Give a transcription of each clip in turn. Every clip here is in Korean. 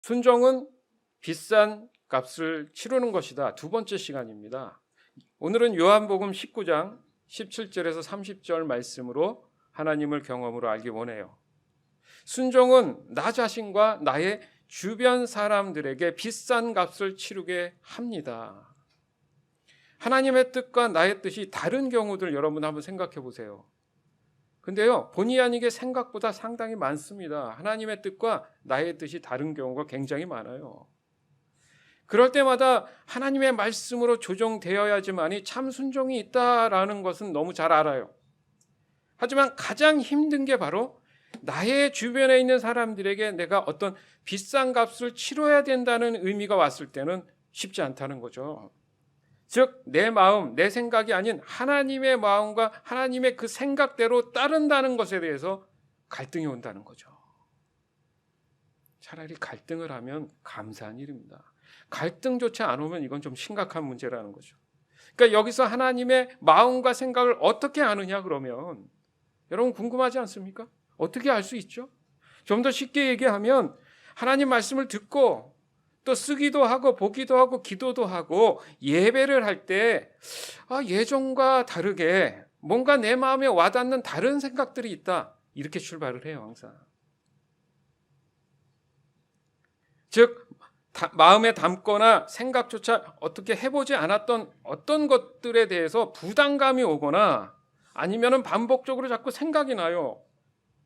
순종은 비싼 값을 치르는 것이다. 두 번째 시간입니다. 오늘은 요한복음 19장 17절에서 30절 말씀으로 하나님을 경험으로 알기 원해요. 순종은 나 자신과 나의 주변 사람들에게 비싼 값을 치르게 합니다. 하나님의 뜻과 나의 뜻이 다른 경우들 여러분 한번 생각해 보세요. 근데요, 본의 아니게 생각보다 상당히 많습니다. 하나님의 뜻과 나의 뜻이 다른 경우가 굉장히 많아요. 그럴 때마다 하나님의 말씀으로 조정되어야지만이 참 순종이 있다라는 것은 너무 잘 알아요. 하지만 가장 힘든 게 바로 나의 주변에 있는 사람들에게 내가 어떤 비싼 값을 치러야 된다는 의미가 왔을 때는 쉽지 않다는 거죠. 즉, 내 마음, 내 생각이 아닌 하나님의 마음과 하나님의 그 생각대로 따른다는 것에 대해서 갈등이 온다는 거죠. 차라리 갈등을 하면 감사한 일입니다. 갈등조차 안 오면 이건 좀 심각한 문제라는 거죠. 그러니까 여기서 하나님의 마음과 생각을 어떻게 아느냐 그러면 여러분 궁금하지 않습니까? 어떻게 알 수 있죠? 좀 더 쉽게 얘기하면 하나님 말씀을 듣고 또 쓰기도 하고 보기도 하고 기도도 하고 예배를 할 때 예전과 다르게 뭔가 내 마음에 와닿는 다른 생각들이 있다. 이렇게 출발을 해요, 항상. 즉 마음에 담거나 생각조차 어떻게 해보지 않았던 어떤 것들에 대해서 부담감이 오거나 아니면은 반복적으로 자꾸 생각이 나요.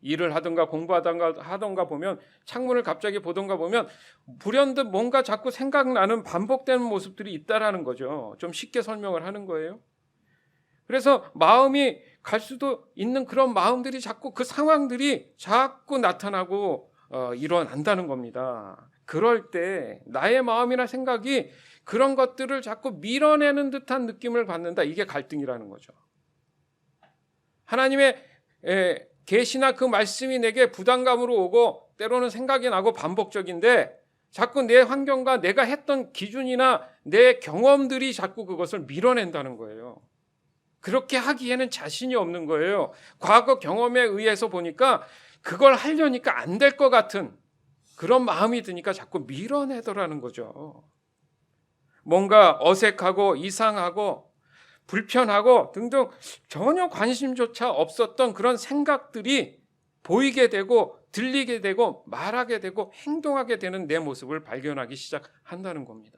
일을 하든가 공부하든가 보면 창문을 갑자기 보든가 보면 불현듯 뭔가 자꾸 생각나는 반복되는 모습들이 있다라는 거죠. 좀 쉽게 설명을 하는 거예요. 그래서 마음이 갈 수도 있는 그런 마음들이 자꾸 그 상황들이 자꾸 나타나고 일어난다는 겁니다. 그럴 때 나의 마음이나 생각이 그런 것들을 자꾸 밀어내는 듯한 느낌을 받는다. 이게 갈등이라는 거죠. 하나님의 계시나 그 말씀이 내게 부담감으로 오고 때로는 생각이 나고 반복적인데 자꾸 내 환경과 내가 했던 기준이나 내 경험들이 자꾸 그것을 밀어낸다는 거예요. 그렇게 하기에는 자신이 없는 거예요. 과거 경험에 의해서 보니까 그걸 하려니까 안 될 것 같은 그런 마음이 드니까 자꾸 밀어내더라는 거죠. 뭔가 어색하고 이상하고 불편하고 등등 전혀 관심조차 없었던 그런 생각들이 보이게 되고 들리게 되고 말하게 되고 행동하게 되는 내 모습을 발견하기 시작한다는 겁니다.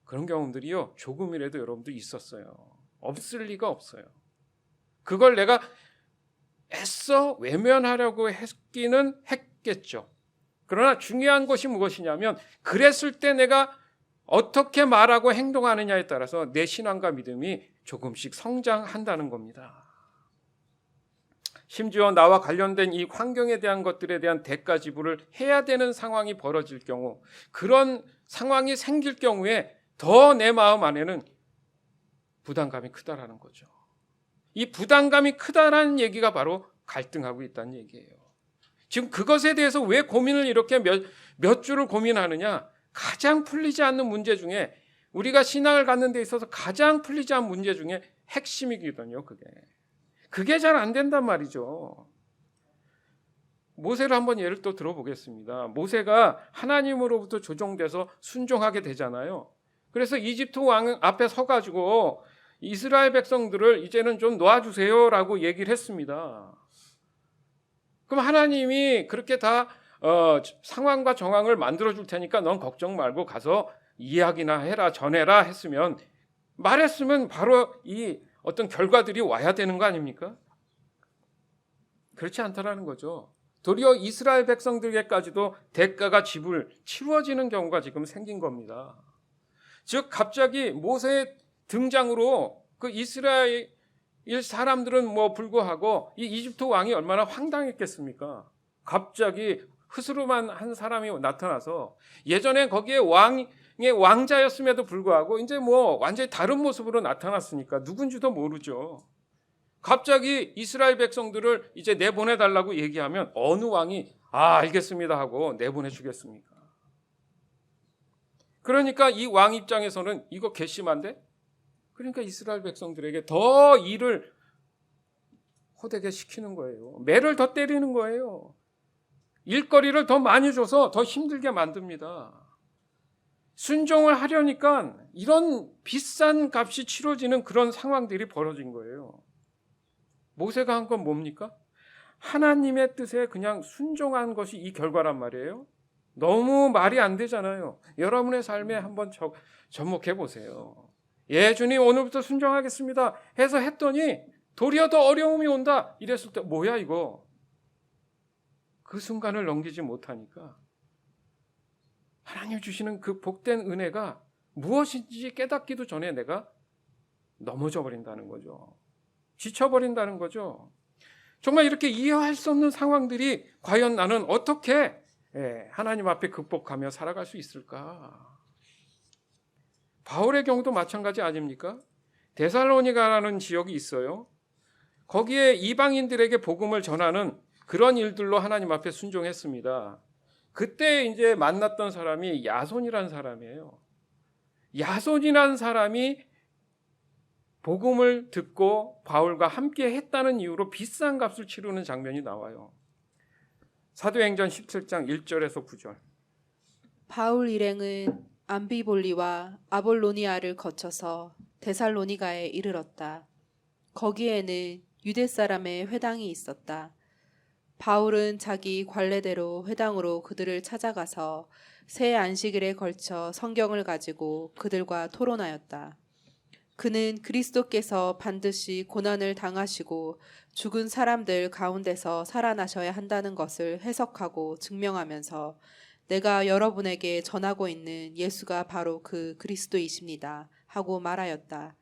그런 경험들이요, 조금이라도 여러분도 있었어요. 없을 리가 없어요. 그걸 내가 애써 외면하려고 했기는 했겠죠. 그러나 중요한 것이 무엇이냐면 그랬을 때 내가 어떻게 말하고 행동하느냐에 따라서 내 신앙과 믿음이 조금씩 성장한다는 겁니다. 심지어 나와 관련된 이 환경에 대한 것들에 대한 대가 지불을 해야 되는 상황이 벌어질 경우, 그런 상황이 생길 경우에 더 내 마음 안에는 부담감이 크다라는 거죠. 이 부담감이 크다라는 얘기가 바로 갈등하고 있다는 얘기예요. 지금 그것에 대해서 왜 고민을 이렇게 몇 주를 고민하느냐? 가장 풀리지 않는 문제 중에, 우리가 신앙을 갖는 데 있어서 가장 풀리지 않은 문제 중에 핵심이거든요. 그게 잘 안 된단 말이죠. 모세를 한번 예를 또 들어보겠습니다. 모세가 하나님으로부터 조종돼서 순종하게 되잖아요. 그래서 이집트 왕 앞에 서가지고 이스라엘 백성들을 이제는 좀 놓아주세요라고 얘기를 했습니다. 그럼 하나님이 그렇게 다 상황과 정황을 만들어줄 테니까 넌 걱정 말고 가서 이야기나 해라, 전해라 했으면, 말했으면 바로 이 어떤 결과들이 와야 되는 거 아닙니까? 그렇지 않다라는 거죠. 도리어 이스라엘 백성들에게까지도 대가가 치루어지는 경우가 지금 생긴 겁니다. 즉 갑자기 모세의 등장으로 그 이스라엘 사람들은 불구하고 이 이집트 왕이 얼마나 황당했겠습니까? 갑자기 스스로만 한 사람이 나타나서 예전에 거기에 왕의 왕자였음에도 불구하고 이제 완전히 다른 모습으로 나타났으니까 누군지도 모르죠. 갑자기 이스라엘 백성들을 이제 내보내달라고 얘기하면 어느 왕이 알겠습니다 하고 내보내주겠습니까? 그러니까 이 왕 입장에서는 이거 괘씸한데? 그러니까 이스라엘 백성들에게 더 일을 호되게 시키는 거예요. 매를 더 때리는 거예요. 일거리를 더 많이 줘서 더 힘들게 만듭니다. 순종을 하려니까 이런 비싼 값이 치러지는 그런 상황들이 벌어진 거예요. 모세가 한 건 뭡니까? 하나님의 뜻에 그냥 순종한 것이 이 결과란 말이에요. 너무 말이 안 되잖아요. 여러분의 삶에 한번 접목해 보세요. 예, 주님 오늘부터 순종하겠습니다 해서 했더니 도리어 더 어려움이 온다 이랬을 때 뭐야 이거? 그 순간을 넘기지 못하니까 하나님 주시는 그 복된 은혜가 무엇인지 깨닫기도 전에 내가 넘어져 버린다는 거죠. 지쳐버린다는 거죠. 정말 이렇게 이해할 수 없는 상황들이 과연 나는 어떻게 하나님 앞에 극복하며 살아갈 수 있을까? 바울의 경우도 마찬가지 아닙니까? 데살로니가라는 지역이 있어요. 거기에 이방인들에게 복음을 전하는 그런 일들로 하나님 앞에 순종했습니다. 그때 이제 만났던 사람이 야손이라는 사람이에요. 야손이라는 사람이 복음을 듣고 바울과 함께 했다는 이유로 비싼 값을 치르는 장면이 나와요. 사도행전 17장 1절에서 9절. 바울 일행은 암비볼리와 아볼로니아를 거쳐서 데살로니가에 이르렀다. 거기에는 유대 사람의 회당이 있었다. 바울은 자기 관례대로 회당으로 그들을 찾아가서 새 안식일에 걸쳐 성경을 가지고 그들과 토론하였다. 그는 그리스도께서 반드시 고난을 당하시고 죽은 사람들 가운데서 살아나셔야 한다는 것을 해석하고 증명하면서 내가 여러분에게 전하고 있는 예수가 바로 그 그리스도이십니다 하고 말하였다.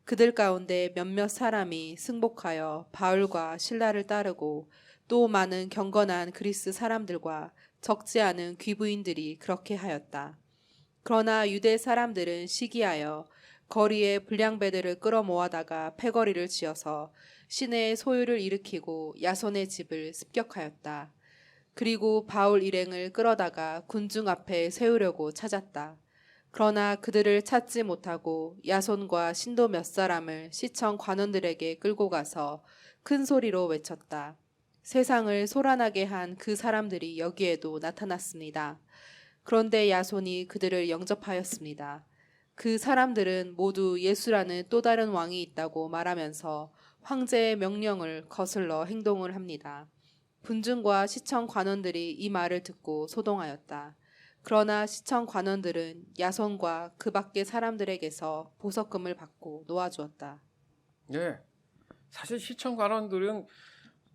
그들 가운데 몇몇 사람이 승복하여 바울과 실라를 따르고 또 많은 경건한 그리스 사람들과 적지 않은 귀부인들이 그렇게 하였다. 그러나 유대 사람들은 시기하여 거리에 불량배들을 끌어모아다가 패거리를 지어서 시내의 소유를 일으키고 야손의 집을 습격하였다. 그리고 바울 일행을 끌어다가 군중 앞에 세우려고 찾았다. 그러나 그들을 찾지 못하고 야손과 신도 몇 사람을 시청 관원들에게 끌고 가서 큰 소리로 외쳤다. 세상을 소란하게 한 그 사람들이 여기에도 나타났습니다. 그런데 야손이 그들을 영접하였습니다. 그 사람들은 모두 예수라는 또 다른 왕이 있다고 말하면서 황제의 명령을 거슬러 행동을 합니다. 군중과 시청 관원들이 이 말을 듣고 소동하였다. 그러나 시청 관원들은 야손과 그 밖의 사람들에게서 보석금을 받고 놓아주었다. 네, 사실 시청 관원들은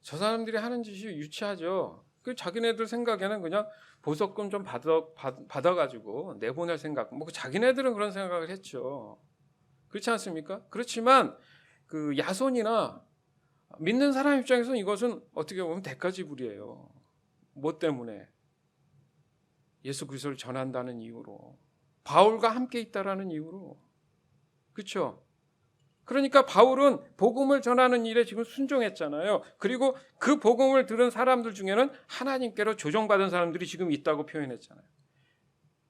저 사람들이 하는 짓이 유치하죠. 그 자기네들 생각에는 그냥 보석금 좀 받아가지고 내보낼 생각, 뭐 자기네들은 그런 생각을 했죠. 그렇지 않습니까? 그렇지만 그 야손이나 믿는 사람 입장에서는 이것은 어떻게 보면 대가지불이에요. 뭐 때문에? 예수 그리스도를 전한다는 이유로, 바울과 함께 있다라는 이유로, 그렇죠? 그러니까 바울은 복음을 전하는 일에 지금 순종했잖아요. 그리고 그 복음을 들은 사람들 중에는 하나님께로 조정받은 사람들이 지금 있다고 표현했잖아요.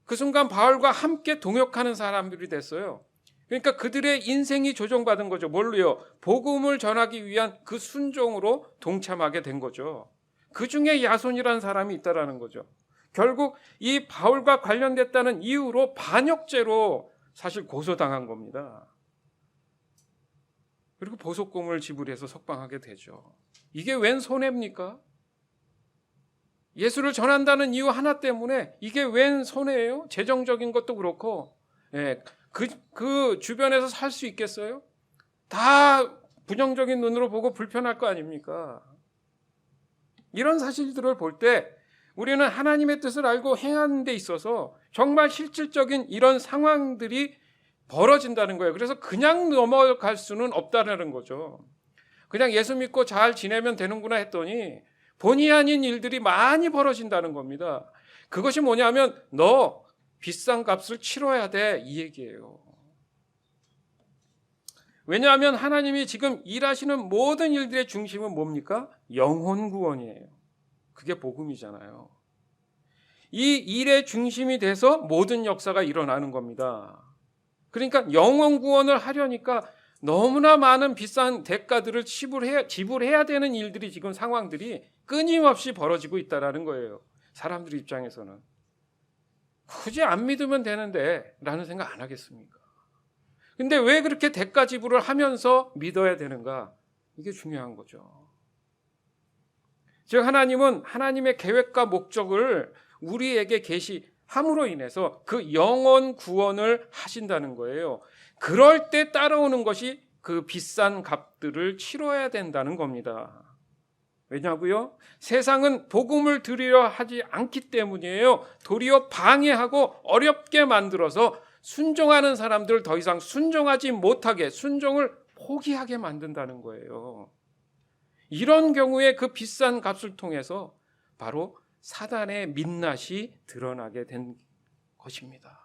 그 순간 바울과 함께 동역하는 사람들이 됐어요. 그러니까 그들의 인생이 조정받은 거죠. 뭘로요? 복음을 전하기 위한 그 순종으로 동참하게 된 거죠. 그 중에 야손이라는 사람이 있다라는 거죠. 결국 이 바울과 관련됐다는 이유로 반역죄로 사실 고소당한 겁니다. 그리고 보석금을 지불해서 석방하게 되죠. 이게 웬 손해입니까? 예수를 전한다는 이유 하나 때문에 이게 웬 손해예요? 재정적인 것도 그렇고, 그 주변에서 살 수 있겠어요? 다 부정적인 눈으로 보고 불편할 거 아닙니까? 이런 사실들을 볼 때 우리는 하나님의 뜻을 알고 행하는 데 있어서 정말 실질적인 이런 상황들이 벌어진다는 거예요. 그래서 그냥 넘어갈 수는 없다는 거죠. 그냥 예수 믿고 잘 지내면 되는구나 했더니 본의 아닌 일들이 많이 벌어진다는 겁니다. 그것이 뭐냐면 너 비싼 값을 치러야 돼, 이 얘기예요. 왜냐하면 하나님이 지금 일하시는 모든 일들의 중심은 뭡니까? 영혼 구원이에요. 그게 복음이잖아요. 이 일의 중심이 돼서 모든 역사가 일어나는 겁니다. 그러니까 영혼 구원을 하려니까 너무나 많은 비싼 대가들을 지불해야 되는 일들이 지금 상황들이 끊임없이 벌어지고 있다라는 거예요. 사람들 입장에서는 굳이 안 믿으면 되는데 라는 생각 안 하겠습니까? 근데 왜 그렇게 대가 지불을 하면서 믿어야 되는가? 이게 중요한 거죠. 즉 하나님은 하나님의 계획과 목적을 우리에게 계시함으로 인해서 그 영혼 구원을 하신다는 거예요. 그럴 때 따라오는 것이 그 비싼 값들을 치러야 된다는 겁니다. 왜냐고요? 세상은 복음을 들으려 하지 않기 때문이에요. 도리어 방해하고 어렵게 만들어서 순종하는 사람들을 더 이상 순종하지 못하게, 순종을 포기하게 만든다는 거예요. 이런 경우에 그 비싼 값을 통해서 바로 사단의 민낯이 드러나게 된 것입니다.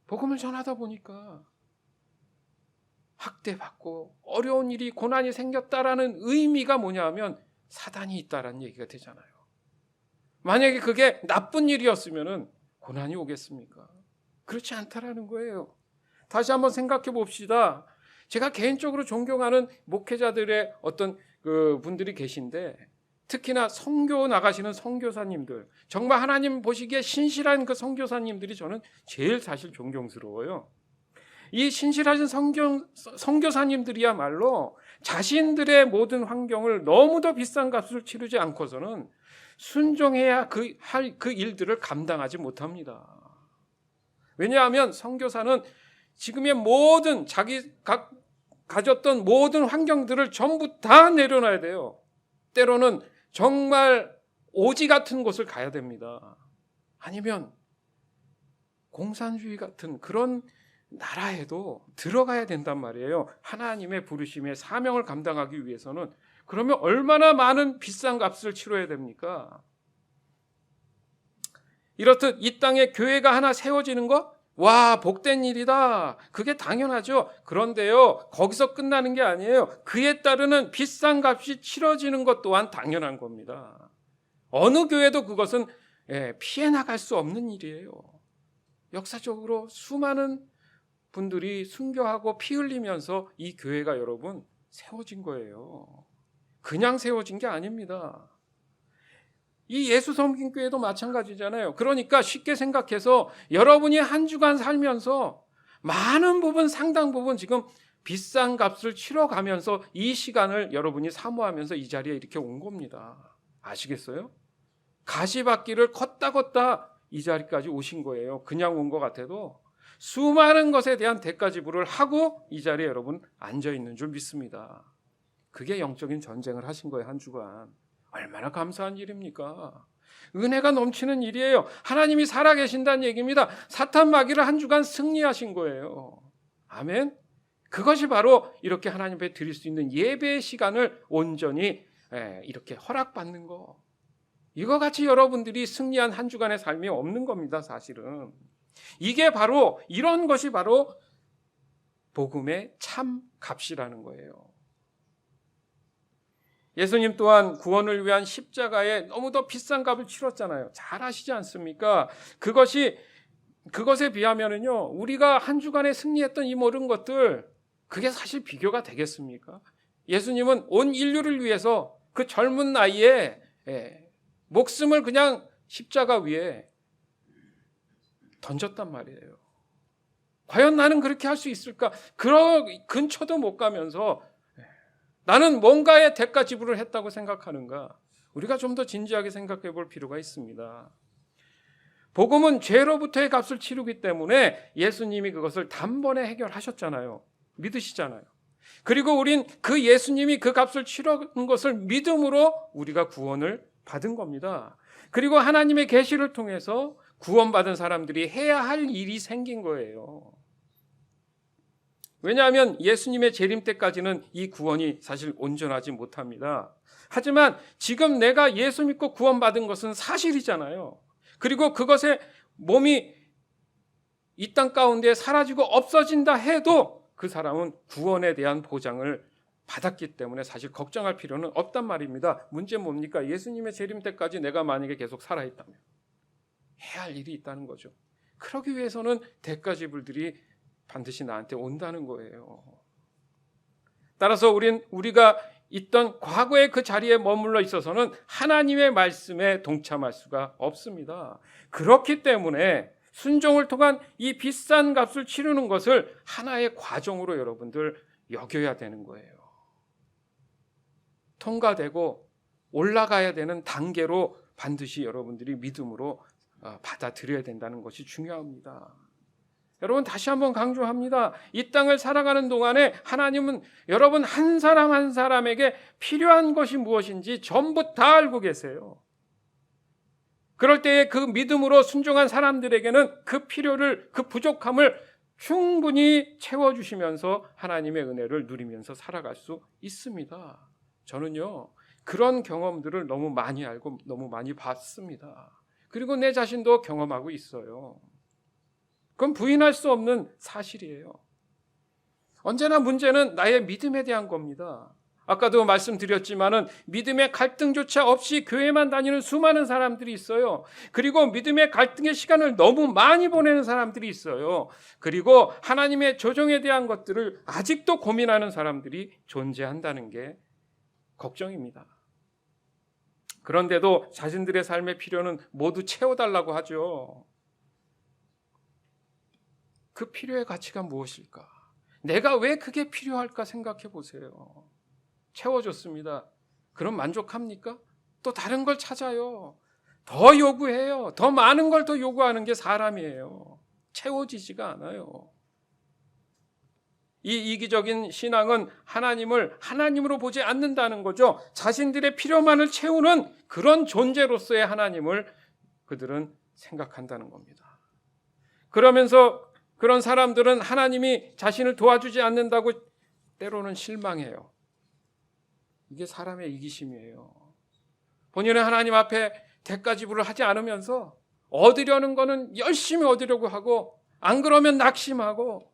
복음을 전하다 보니까 학대받고 어려운 일이, 고난이 생겼다라는 의미가 뭐냐면 사단이 있다라는 얘기가 되잖아요. 만약에 그게 나쁜 일이었으면 고난이 오겠습니까? 그렇지 않다라는 거예요. 다시 한번 생각해 봅시다. 제가 개인적으로 존경하는 목회자들의 어떤 그 분들이 계신데, 특히나 선교 나가시는 선교사님들, 정말 하나님 보시기에 신실한 그 선교사님들이 저는 제일 사실 존경스러워요. 이 신실하신 선교사님들이야말로 자신들의 모든 환경을 너무도 비싼 값을 치르지 않고서는 순종해야 할 그 일들을 감당하지 못합니다. 왜냐하면 선교사는 지금의 모든 자기가 가졌던 모든 환경들을 전부 다 내려놔야 돼요. 때로는 정말 오지 같은 곳을 가야 됩니다. 아니면 공산주의 같은 그런 나라에도 들어가야 된단 말이에요. 하나님의 부르심의 사명을 감당하기 위해서는. 그러면 얼마나 많은 비싼 값을 치러야 됩니까? 이렇듯 이 땅에 교회가 하나 세워지는 것? 와, 복된 일이다. 그게 당연하죠. 그런데요, 거기서 끝나는 게 아니에요. 그에 따르는 비싼 값이 치러지는 것 또한 당연한 겁니다. 어느 교회도 그것은 피해 나갈 수 없는 일이에요. 역사적으로 수많은 분들이 순교하고 피 흘리면서 이 교회가 여러분 세워진 거예요. 그냥 세워진 게 아닙니다. 이 예수 섬긴 교회도 마찬가지잖아요. 그러니까 쉽게 생각해서 여러분이 한 주간 살면서 많은 부분, 상당 부분 지금 비싼 값을 치러가면서 이 시간을 여러분이 사모하면서 이 자리에 이렇게 온 겁니다. 아시겠어요? 가시밭길을 걷다 이 자리까지 오신 거예요. 그냥 온 것 같아도 수많은 것에 대한 대가 지불을 하고 이 자리에 여러분 앉아 있는 줄 믿습니다. 그게 영적인 전쟁을 하신 거예요. 한 주간. 얼마나 감사한 일입니까? 은혜가 넘치는 일이에요. 하나님이 살아계신다는 얘기입니다. 사탄 마귀를 한 주간 승리하신 거예요. 아멘. 그것이 바로 이렇게 하나님 앞에 드릴 수 있는 예배의 시간을 온전히 이렇게 허락받는 거. 이거 같이 여러분들이 승리한 한 주간의 삶이 없는 겁니다. 사실은. 이게 바로, 이런 것이 바로 복음의 참 값이라는 거예요. 예수님 또한 구원을 위한 십자가에 너무도 비싼 값을 치렀잖아요. 잘 아시지 않습니까? 그것에 비하면은요, 우리가 한 주간에 승리했던 이 모든 것들, 그게 사실 비교가 되겠습니까? 예수님은 온 인류를 위해서 그 젊은 나이에 목숨을 그냥 십자가 위에 던졌단 말이에요. 과연 나는 그렇게 할 수 있을까? 근처도 못 가면서 나는 뭔가의 대가 지불을 했다고 생각하는가? 우리가 좀 더 진지하게 생각해 볼 필요가 있습니다. 복음은 죄로부터의 값을 치르기 때문에 예수님이 그것을 단번에 해결하셨잖아요. 믿으시잖아요. 그리고 우린 그 예수님이 그 값을 치르는 것을 믿음으로 우리가 구원을 받은 겁니다. 그리고 하나님의 계시를 통해서 구원받은 사람들이 해야 할 일이 생긴 거예요. 왜냐하면 예수님의 재림 때까지는 이 구원이 사실 온전하지 못합니다. 하지만 지금 내가 예수 믿고 구원받은 것은 사실이잖아요. 그리고 그것의 몸이 이 땅 가운데 사라지고 없어진다 해도 그 사람은 구원에 대한 보장을 받았기 때문에 사실 걱정할 필요는 없단 말입니다. 문제는 뭡니까? 예수님의 재림 때까지 내가 만약에 계속 살아있다면 해야 할 일이 있다는 거죠. 그러기 위해서는 대가 지불들이 반드시 나한테 온다는 거예요. 따라서 우리가 있던 과거의 그 자리에 머물러 있어서는 하나님의 말씀에 동참할 수가 없습니다. 그렇기 때문에 순종을 통한 이 비싼 값을 치르는 것을 하나의 과정으로 여러분들 여겨야 되는 거예요. 통과되고 올라가야 되는 단계로 반드시 여러분들이 믿음으로 받아들여야 된다는 것이 중요합니다. 여러분 다시 한번 강조합니다. 이 땅을 살아가는 동안에 하나님은 여러분 한 사람 한 사람에게 필요한 것이 무엇인지 전부 다 알고 계세요. 그럴 때에 그 믿음으로 순종한 사람들에게는 그 필요를, 그 부족함을 충분히 채워주시면서 하나님의 은혜를 누리면서 살아갈 수 있습니다. 저는요, 그런 경험들을 너무 많이 알고 너무 많이 봤습니다. 그리고 내 자신도 경험하고 있어요. 그건 부인할 수 없는 사실이에요. 언제나 문제는 나의 믿음에 대한 겁니다. 아까도 말씀드렸지만은 믿음의 갈등조차 없이 교회만 다니는 수많은 사람들이 있어요. 그리고 믿음의 갈등의 시간을 너무 많이 보내는 사람들이 있어요. 그리고 하나님의 조정에 대한 것들을 아직도 고민하는 사람들이 존재한다는 게 걱정입니다. 그런데도 자신들의 삶의 필요는 모두 채워달라고 하죠. 그 필요의 가치가 무엇일까? 내가 왜 그게 필요할까 생각해 보세요. 채워줬습니다. 그럼 만족합니까? 또 다른 걸 찾아요. 더 요구해요. 더 많은 걸 더 요구하는 게 사람이에요. 채워지지가 않아요. 이 이기적인 신앙은 하나님을 하나님으로 보지 않는다는 거죠. 자신들의 필요만을 채우는 그런 존재로서의 하나님을 그들은 생각한다는 겁니다. 그러면서 그런 사람들은 하나님이 자신을 도와주지 않는다고 때로는 실망해요. 이게 사람의 이기심이에요. 본인은 하나님 앞에 대가 지불을 하지 않으면서 얻으려는 거는 열심히 얻으려고 하고 안 그러면 낙심하고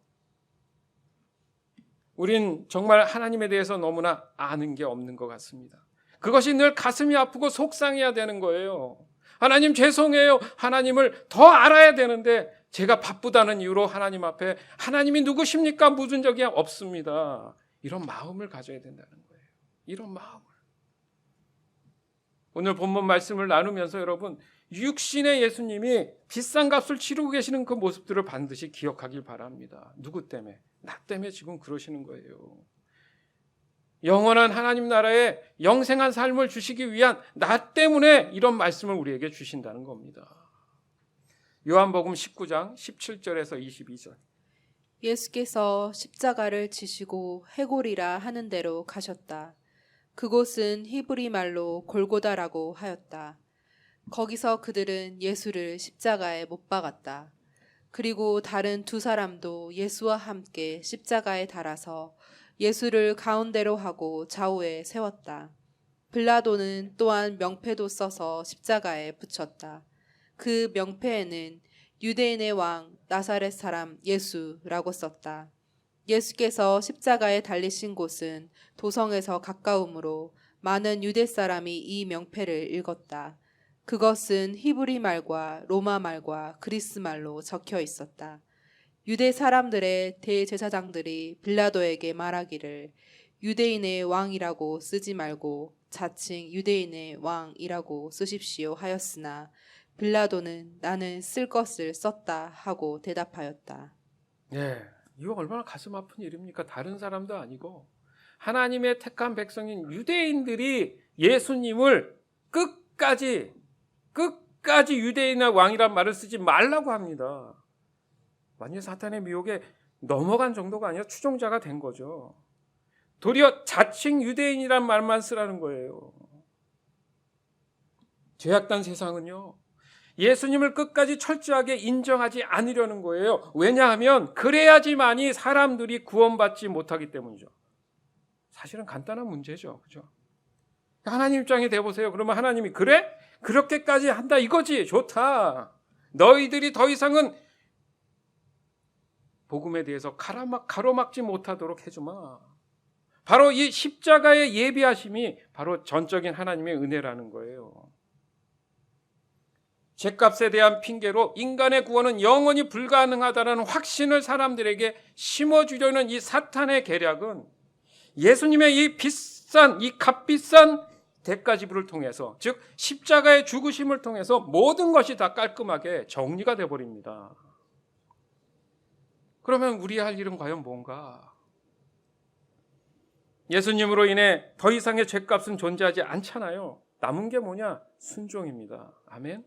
우린 정말 하나님에 대해서 너무나 아는 게 없는 것 같습니다. 그것이 늘 가슴이 아프고 속상해야 되는 거예요. 하나님 죄송해요. 하나님을 더 알아야 되는데 제가 바쁘다는 이유로 하나님 앞에 하나님이 누구십니까? 묻은 적이 없습니다. 이런 마음을 가져야 된다는 거예요. 이런 마음을. 오늘 본문 말씀을 나누면서 여러분 육신의 예수님이 비싼 값을 치르고 계시는 그 모습들을 반드시 기억하길 바랍니다. 누구 때문에? 나 때문에 지금 그러시는 거예요. 영원한 하나님 나라에 영생한 삶을 주시기 위한 나 때문에 이런 말씀을 우리에게 주신다는 겁니다. 요한복음 19장 17절에서 22절. 예수께서 십자가를 지시고 해골이라 하는 데로 가셨다. 그곳은 히브리 말로 골고다라고 하였다. 거기서 그들은 예수를 십자가에 못 박았다. 그리고 다른 두 사람도 예수와 함께 십자가에 달아서 예수를 가운데로 하고 좌우에 세웠다. 빌라도는 또한 명패도 써서 십자가에 붙였다. 그 명패에는 유대인의 왕 나사렛 사람 예수라고 썼다. 예수께서 십자가에 달리신 곳은 도성에서 가까우므로 많은 유대 사람이 이 명패를 읽었다. 그것은 히브리 말과 로마 말과 그리스 말로 적혀 있었다. 유대 사람들의 대제사장들이 빌라도에게 말하기를 유대인의 왕이라고 쓰지 말고 자칭 유대인의 왕이라고 쓰십시오 하였으나 빌라도는 나는 쓸 것을 썼다 하고 대답하였다. 네, 이거 얼마나 가슴 아픈 일입니까? 다른 사람도 아니고 하나님의 택한 백성인 유대인들이 예수님을 끝까지 유대인의 왕이란 말을 쓰지 말라고 합니다. 완전 사탄의 미혹에 넘어간 정도가 아니라 추종자가 된 거죠. 도리어 자칭 유대인이란 말만 쓰라는 거예요. 죄악된 세상은요, 예수님을 끝까지 철저하게 인정하지 않으려는 거예요. 왜냐하면 그래야지만이 사람들이 구원받지 못하기 때문이죠. 사실은 간단한 문제죠. 그죠? 하나님 입장에 대보세요. 그러면 하나님이 그래? 그렇게까지 한다 이거지. 좋다. 너희들이 더 이상은 복음에 대해서 가로막지 못하도록 해주마. 바로 이 십자가의 예비하심이 바로 전적인 하나님의 은혜라는 거예요. 죗값에 대한 핑계로 인간의 구원은 영원히 불가능하다는 확신을 사람들에게 심어주려는 이 사탄의 계략은 예수님의 이 값비싼 대가 지불을 통해서, 즉 십자가의 죽으심을 통해서 모든 것이 다 깔끔하게 정리가 되어버립니다. 그러면 우리 할 일은 과연 뭔가? 예수님으로 인해 더 이상의 죗값은 존재하지 않잖아요. 남은 게 뭐냐? 순종입니다. 아멘.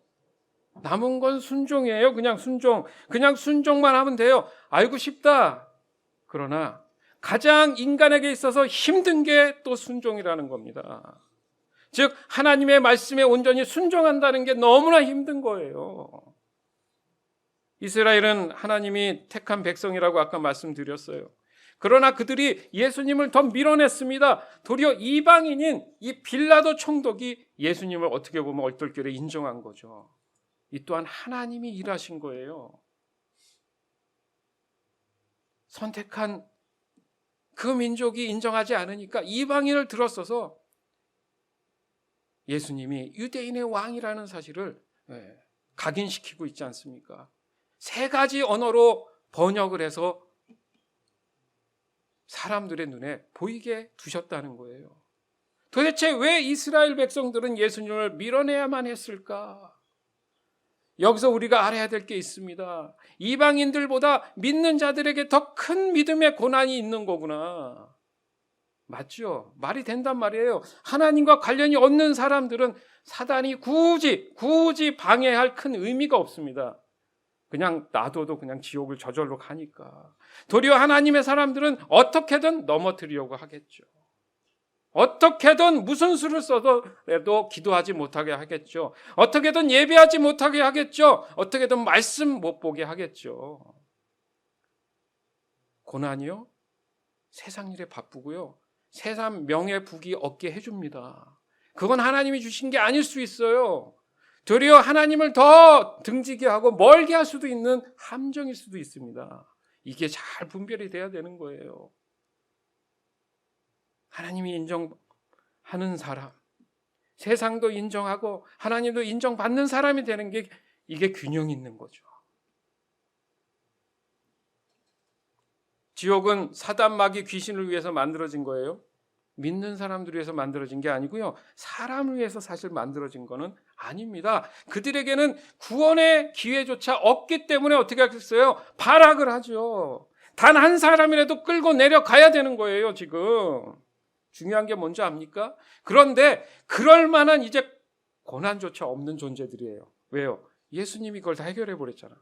남은 건 순종이에요. 그냥 순종만 하면 돼요. 알고 싶다. 그러나 가장 인간에게 있어서 힘든 게 또 순종이라는 겁니다. 즉 하나님의 말씀에 온전히 순종한다는 게 너무나 힘든 거예요. 이스라엘은 하나님이 택한 백성이라고 아까 말씀드렸어요. 그러나 그들이 예수님을 더 밀어냈습니다. 도리어 이방인인 이 빌라도 총독이 예수님을 어떻게 보면 얼떨결에 인정한 거죠. 이 또한 하나님이 일하신 거예요. 선택한 그 민족이 인정하지 않으니까 이방인을 들어서서 예수님이 유대인의 왕이라는 사실을 각인시키고 있지 않습니까? 3가지 언어로 번역을 해서 사람들의 눈에 보이게 두셨다는 거예요. 도대체 왜 이스라엘 백성들은 예수님을 밀어내야만 했을까? 여기서 우리가 알아야 될 게 있습니다. 이방인들보다 믿는 자들에게 더 큰 믿음의 고난이 있는 거구나. 맞죠? 말이 된단 말이에요. 하나님과 관련이 없는 사람들은 사단이 굳이 방해할 큰 의미가 없습니다. 그냥 놔둬도 그냥 지옥을 저절로 가니까. 도리어 하나님의 사람들은 어떻게든 넘어뜨리려고 하겠죠. 어떻게든 무슨 수를 써도 기도하지 못하게 하겠죠. 어떻게든 예배하지 못하게 하겠죠. 어떻게든 말씀 못 보게 하겠죠. 고난이요? 세상 일에 바쁘고요. 세상 명예 부귀 얻게 해줍니다. 그건 하나님이 주신 게 아닐 수 있어요. 도리어 하나님을 더 등지게 하고 멀게 할 수도 있는 함정일 수도 있습니다. 이게 잘 분별이 돼야 되는 거예요. 하나님이 인정하는 사람, 세상도 인정하고 하나님도 인정받는 사람이 되는 게 이게 균형 있는 거죠. 지옥은 사단 마귀 귀신을 위해서 만들어진 거예요. 믿는 사람들을 위해서 만들어진 게 아니고요. 사람을 위해서 사실 만들어진 거는 아닙니다. 그들에게는 구원의 기회조차 없기 때문에 어떻게 하겠어요? 발악을 하죠. 단 한 사람이라도 끌고 내려가야 되는 거예요, 지금. 중요한 게 뭔지 압니까? 그런데 그럴 만한 이제 고난조차 없는 존재들이에요. 왜요? 예수님이 그걸 다 해결해 버렸잖아.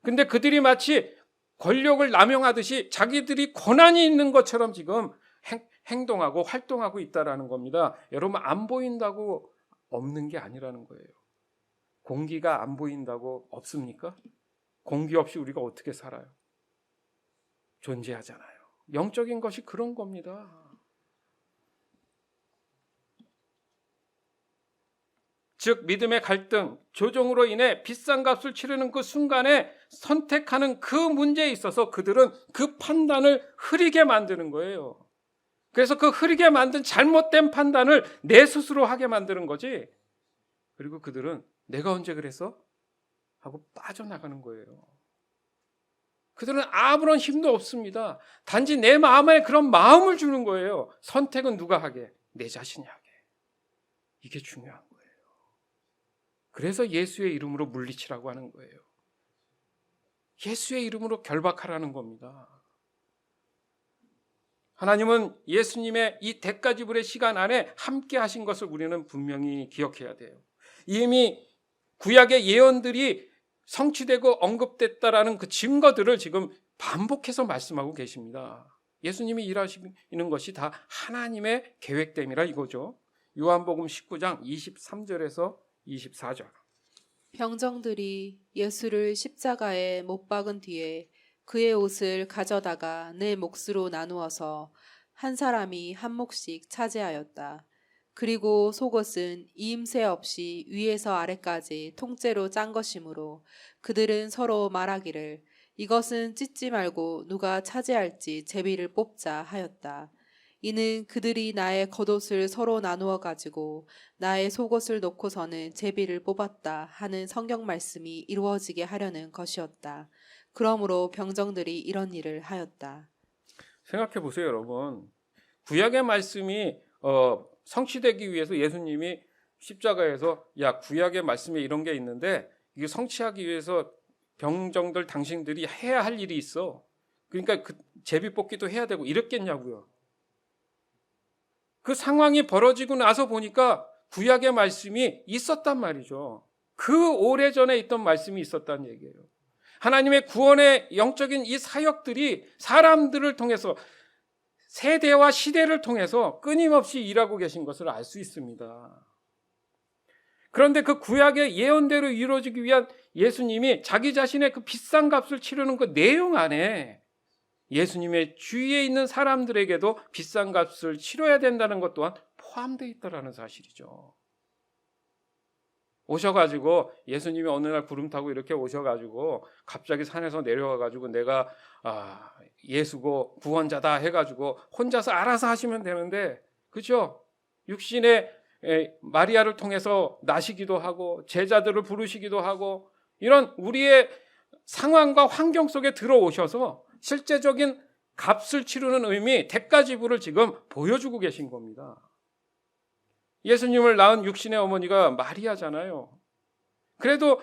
근데 그들이 마치 권력을 남용하듯이 자기들이 고난이 있는 것처럼 지금 행동하고 활동하고 있다라는 겁니다. 여러분, 안 보인다고 없는 게 아니라는 거예요. 공기가 안 보인다고 없습니까? 공기 없이 우리가 어떻게 살아요? 존재하잖아요. 영적인 것이 그런 겁니다. 즉 믿음의 갈등, 조종으로 인해 비싼 값을 치르는 그 순간에 선택하는 그 문제에 있어서 그들은 그 판단을 흐리게 만드는 거예요. 그래서 그 흐리게 만든 잘못된 판단을 내 스스로 하게 만드는 거지. 그리고 그들은 내가 언제 그랬어? 하고 빠져나가는 거예요. 그들은 아무런 힘도 없습니다. 단지 내 마음에 그런 마음을 주는 거예요. 선택은 누가 하게? 내 자신이 하게. 이게 중요한 거예요. 그래서 예수의 이름으로 물리치라고 하는 거예요. 예수의 이름으로 결박하라는 겁니다. 하나님은 예수님의 이 대가 지불의 시간 안에 함께 하신 것을 우리는 분명히 기억해야 돼요. 이미 구약의 예언들이 성취되고 언급됐다라는 그 증거들을 지금 반복해서 말씀하고 계십니다. 예수님이 일하시는 것이 다 하나님의 계획됨이라 이거죠. 요한복음 19장 23절에서 24절. 병정들이 예수를 십자가에 못 박은 뒤에 그의 옷을 가져다가 네 몫으로 나누어서 한 사람이 한 몫씩 차지하였다. 그리고 속옷은 이임새 없이 위에서 아래까지 통째로 짠 것이므로 그들은 서로 말하기를 이것은 찢지 말고 누가 차지할지 제비를 뽑자 하였다. 이는 그들이 나의 겉옷을 서로 나누어 가지고 나의 속옷을 놓고서는 제비를 뽑았다 하는 성경 말씀이 이루어지게 하려는 것이었다. 그러므로 병정들이 이런 일을 하였다. 생각해 보세요, 여러분. 구약의 말씀이 성취되기 위해서 예수님이 십자가에서 야, 구약의 말씀에 이런 게 있는데 이게 성취하기 위해서 병정들 당신들이 해야 할 일이 있어. 그러니까 그 제비 뽑기도 해야 되고 이랬겠냐고요. 그 상황이 벌어지고 나서 보니까 구약의 말씀이 있었단 말이죠. 그 오래전에 있던 말씀이 있었다는 얘기예요. 하나님의 구원의 영적인 이 사역들이 사람들을 통해서 세대와 시대를 통해서 끊임없이 일하고 계신 것을 알 수 있습니다. 그런데 그 구약의 예언대로 이루어지기 위한 예수님이 자기 자신의 그 비싼 값을 치르는 그 내용 안에 예수님의 주위에 있는 사람들에게도 비싼 값을 치러야 된다는 것 또한 포함되어 있다는 사실이죠. 오셔가지고 예수님이 어느 날 구름 타고 이렇게 오셔가지고 갑자기 산에서 내려와가지고 내가 예수고 구원자다 해가지고 혼자서 알아서 하시면 되는데, 그렇죠? 육신의 마리아를 통해서 나시기도 하고 제자들을 부르시기도 하고 이런 우리의 상황과 환경 속에 들어오셔서 실제적인 값을 치르는 의미, 대가 지불을 지금 보여주고 계신 겁니다. 예수님을 낳은 육신의 어머니가 마리아잖아요. 그래도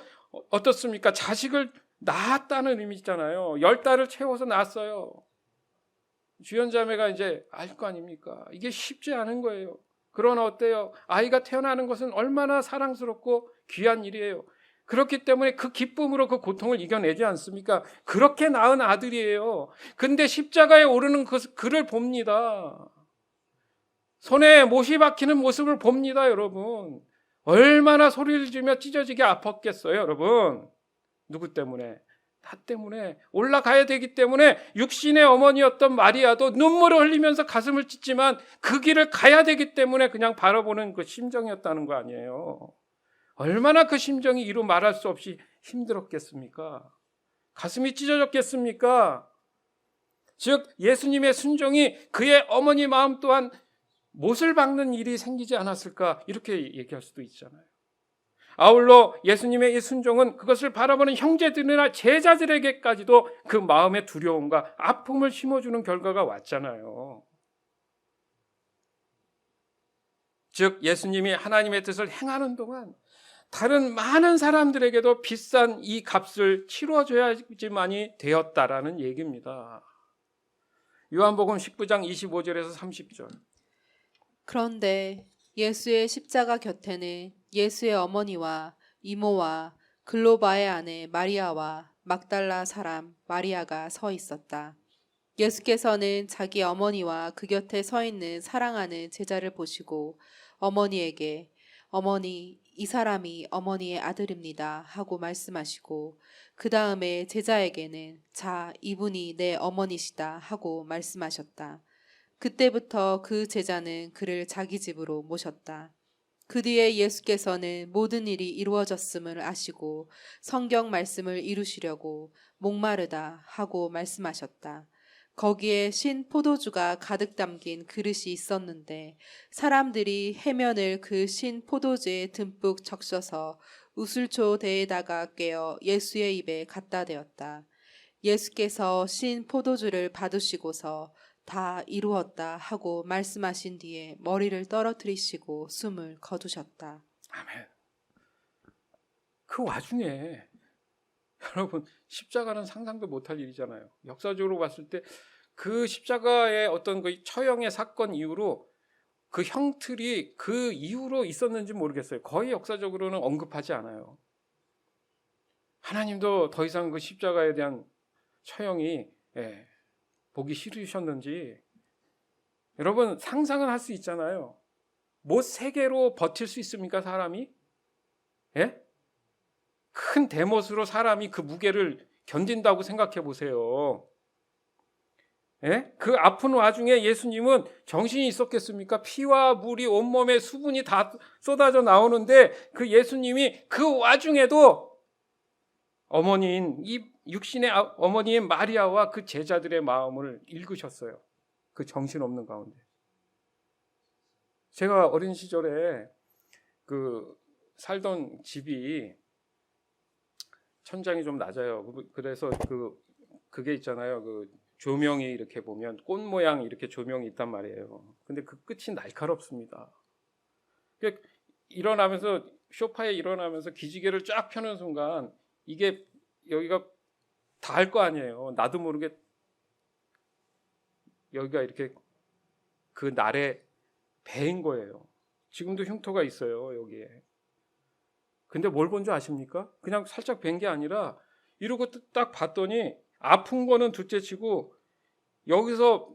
어떻습니까? 자식을 낳았다는 의미 있잖아요. 10달을 채워서 낳았어요. 주연자매가 이제 알 거 아닙니까? 이게 쉽지 않은 거예요. 그러나 어때요? 아이가 태어나는 것은 얼마나 사랑스럽고 귀한 일이에요. 그렇기 때문에 그 기쁨으로 그 고통을 이겨내지 않습니까? 그렇게 낳은 아들이에요. 근데 십자가에 오르는 그를 봅니다. 손에 못이 박히는 모습을 봅니다, 여러분. 얼마나 소리를 지르며 찢어지게 아팠겠어요, 여러분. 누구 때문에? 나 때문에. 올라가야 되기 때문에 육신의 어머니였던 마리아도 눈물을 흘리면서 가슴을 찢지만 그 길을 가야 되기 때문에 그냥 바라보는 그 심정이었다는 거 아니에요. 얼마나 그 심정이 이루 말할 수 없이 힘들었겠습니까? 가슴이 찢어졌겠습니까? 즉 예수님의 순종이 그의 어머니 마음 또한 못을 박는 일이 생기지 않았을까, 이렇게 얘기할 수도 있잖아요. 아울러 예수님의 이 순종은 그것을 바라보는 형제들이나 제자들에게까지도 그 마음의 두려움과 아픔을 심어주는 결과가 왔잖아요. 즉 예수님이 하나님의 뜻을 행하는 동안 다른 많은 사람들에게도 비싼 이 값을 치러줘야지만이 되었다라는 얘기입니다. 요한복음 19장 25절에서 30절. 그런데 예수의 십자가 곁에는 예수의 어머니와 이모와 글로바의 아내 마리아와 막달라 사람 마리아가 서 있었다. 예수께서는 자기 어머니와 그 곁에 서 있는 사랑하는 제자를 보시고 어머니에게 어머니, 이 사람이 어머니의 아들입니다 하고 말씀하시고 그 다음에 제자에게는 자, 이분이 내 어머니시다 하고 말씀하셨다. 그때부터 그 제자는 그를 자기 집으로 모셨다. 그 뒤에 예수께서는 모든 일이 이루어졌음을 아시고 성경 말씀을 이루시려고 목마르다 하고 말씀하셨다. 거기에 신 포도주가 가득 담긴 그릇이 있었는데 사람들이 해면을 그 신 포도주에 듬뿍 적셔서 우슬초 대에다가 꿰어 예수의 입에 갖다 대었다. 예수께서 신 포도주를 받으시고서 다 이루었다 하고 말씀하신 뒤에 머리를 떨어뜨리시고 숨을 거두셨다. 아멘. 그 와중에 여러분 십자가는 상상도 못할 일이잖아요. 역사적으로 봤을 때 그 십자가의 어떤 그 처형의 사건 이후로 그 형틀이 그 이후로 있었는지 모르겠어요. 거의 역사적으로는 언급하지 않아요. 하나님도 더 이상 그 십자가에 대한 처형이 보기 싫으셨는지 여러분 상상은 할 수 있잖아요. 못 3개로 버틸 수 있습니까, 사람이? 큰 대못으로 사람이 그 무게를 견딘다고 생각해 보세요. 그 아픈 와중에 예수님은 정신이 있었겠습니까? 피와 물이 온몸에 수분이 다 쏟아져 나오는데 그 예수님이 그 와중에도 어머니인 이 육신의 어머니인 마리아와 그 제자들의 마음을 읽으셨어요. 그 정신없는 가운데. 제가 어린 시절에 그 살던 집이 천장이 좀 낮아요. 그래서 그게 있잖아요. 그 조명이 이렇게 보면 꽃 모양 이렇게 조명이 있단 말이에요. 근데 그 끝이 날카롭습니다. 그러니까 일어나면서 소파에 일어나면서 기지개를 쫙 펴는 순간 이게 여기가 닿을 거 아니에요. 나도 모르게 여기가 이렇게 그 날에 베인 거예요. 지금도 흉터가 있어요, 여기에. 근데 뭘 본 줄 아십니까? 그냥 살짝 벤 게 아니라 이러고 딱 봤더니 아픈 거는 둘째치고 여기서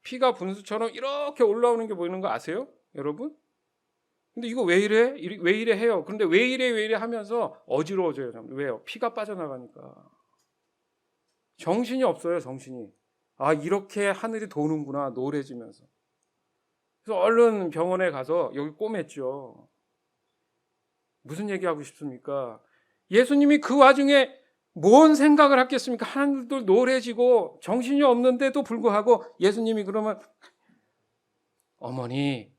피가 분수처럼 이렇게 올라오는 게 보이는 거 아세요? 여러분? 근데 이거 왜 이래? 왜 이래 해요. 그런데 왜 이래 하면서 어지러워져요. 왜요? 피가 빠져나가니까. 정신이 없어요, 정신이. 아, 이렇게 하늘이 도는구나, 노래지면서. 그래서 얼른 병원에 가서 여기 꼬맸죠. 무슨 얘기하고 싶습니까? 예수님이 그 와중에 뭔 생각을 했겠습니까? 하늘도 노래지고 정신이 없는데도 불구하고 예수님이 그러면 어머니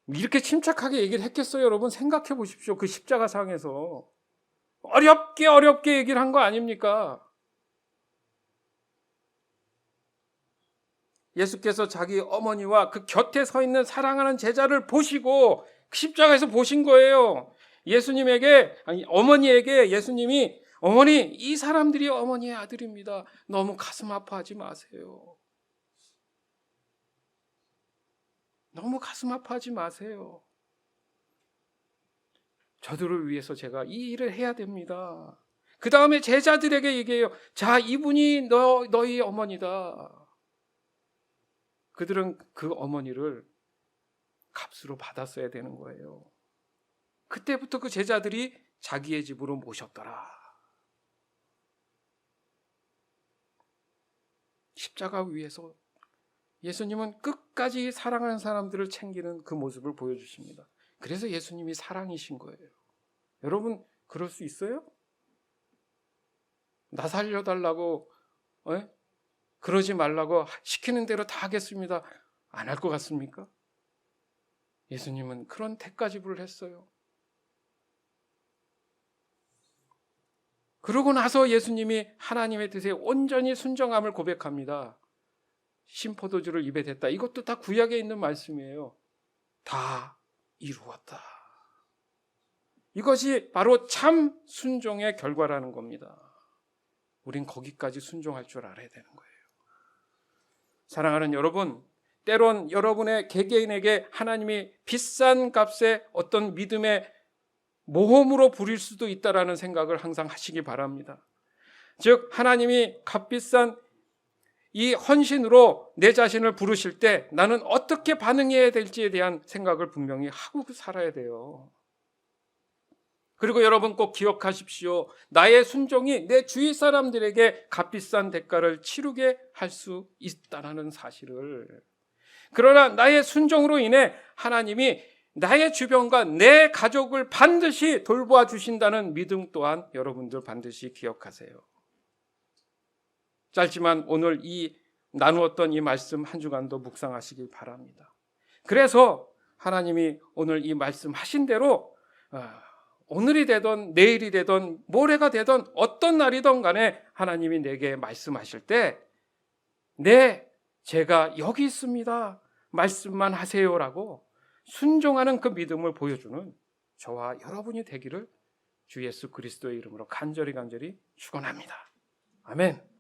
이렇게 침착하게 얘기를 했겠어요? 여러분 생각해 보십시오. 그 십자가상에서 어렵게 얘기를 한 거 아닙니까? 예수께서 자기 어머니와 그 곁에 서 있는 사랑하는 제자를 보시고 십자가에서 보신 거예요. 어머니에게 예수님이 어머니, 이 사람들이 어머니의 아들입니다. 너무 가슴 아파하지 마세요. 너무 가슴 아파하지 마세요. 저들을 위해서 제가 이 일을 해야 됩니다. 그 다음에 제자들에게 얘기해요. 자, 이분이 너희 어머니다. 그들은 그 어머니를 값으로 받았어야 되는 거예요. 그때부터 그 제자들이 자기의 집으로 모셨더라. 십자가 위에서 예수님은 끝까지 사랑하는 사람들을 챙기는 그 모습을 보여주십니다. 그래서 예수님이 사랑이신 거예요. 여러분 그럴 수 있어요? 나 살려달라고 그러지 말라고 시키는 대로 다 하겠습니다. 안 할 것 같습니까? 예수님은 그런 택가지불을 했어요. 그러고 나서 예수님이 하나님의 뜻에 온전히 순종함을 고백합니다. 신포도주를 입에 댔다. 이것도 다 구약에 있는 말씀이에요. 다 이루었다. 이것이 바로 참 순종의 결과라는 겁니다. 우린 거기까지 순종할 줄 알아야 되는 거예요. 사랑하는 여러분, 때론 여러분의 개개인에게 하나님이 비싼 값에 어떤 믿음의 모험으로 부릴 수도 있다라는 생각을 항상 하시기 바랍니다. 즉 하나님이 값비싼 이 헌신으로 내 자신을 부르실 때 나는 어떻게 반응해야 될지에 대한 생각을 분명히 하고 살아야 돼요. 그리고 여러분 꼭 기억하십시오. 나의 순종이 내 주위 사람들에게 값비싼 대가를 치르게 할 수 있다는 사실을. 그러나 나의 순종으로 인해 하나님이 나의 주변과 내 가족을 반드시 돌보아 주신다는 믿음 또한 여러분들 반드시 기억하세요. 짧지만 오늘 나누었던 이 말씀 한 주간도 묵상하시길 바랍니다. 그래서 하나님이 오늘 이 말씀 하신 대로 오늘이 되던 내일이 되던 모레가 되던 어떤 날이든 간에 하나님이 내게 말씀하실 때 제가 여기 있습니다. 말씀만 하세요라고 순종하는 그 믿음을 보여주는 저와 여러분이 되기를 주 예수 그리스도의 이름으로 간절히 축원합니다. 아멘.